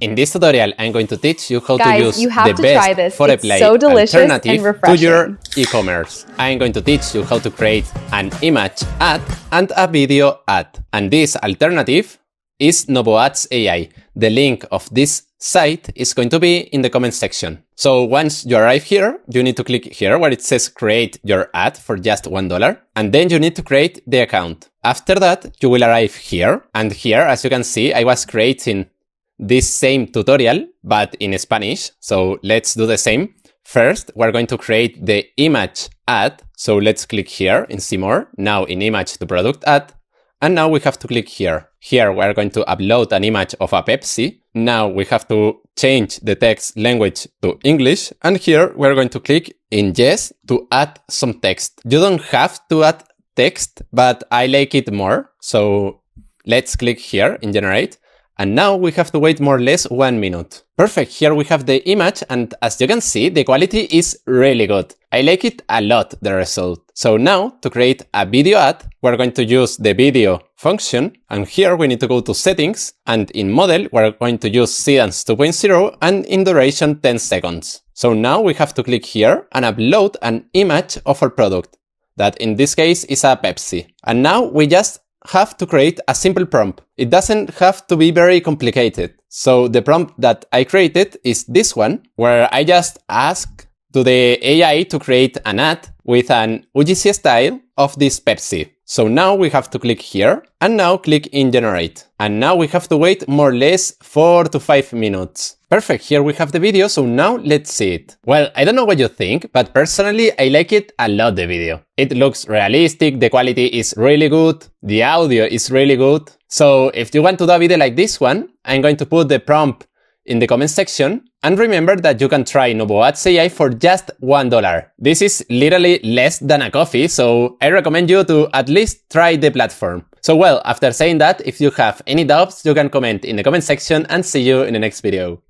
In this tutorial, I'm going to teach you how Guys, to use you have the to try best this. Foreplay It's so delicious alternative and to refreshing. your e-commerce. I'm going to teach you how to create an image ad and a video ad. And this alternative is novoads AI. The link of this site is going to be in the comment section. So once you arrive here, you need to click here where it says create your ad for just $1. And then you need to create the account. After that, you will arrive here. And here, as you can see, I was creating this same tutorial, but in Spanish. So let's do the same. First, we're going to create the image ad. So let's click here in see more. Now in image to product ad. And now we have to click here. Here we're going to upload an image of a Pepsi. Now we have to change the text language to English. And here we're going to click in yes to add some text. You don't have to add text, but I like it more. So let's click here in generate. And now we have to wait more or less 1 minute. Perfect, here we have the image, and as you can see, the quality is really good. I like it a lot, the result. So now, to create a video ad, we're going to use the video function, and here we need to go to settings, and in model, we're going to use Seedance 2.0, and in duration 10 seconds. So now we have to click here and upload an image of our product, that in this case is a Pepsi. And now we just have to create a simple prompt. It doesn't have to be very complicated. So the prompt that I created is this one, where I just ask to the AI to create an ad with an UGC-style of this Pepsi. So now we have to click here and now click in generate. And now we have to wait more or less 4 to 5 minutes. Perfect, here we have the video, so now let's see it. Well, I don't know what you think, but personally I like it a lot, the video. It looks realistic, the quality is really good, the audio is really good. So if you want to do a video like this one, I'm going to put the prompt in the comment section. And remember that you can try novoads AI for just $1. This is literally less than a coffee, so I recommend you to at least try the platform. So well, after saying that, if you have any doubts, you can comment in the comment section and see you in the next video.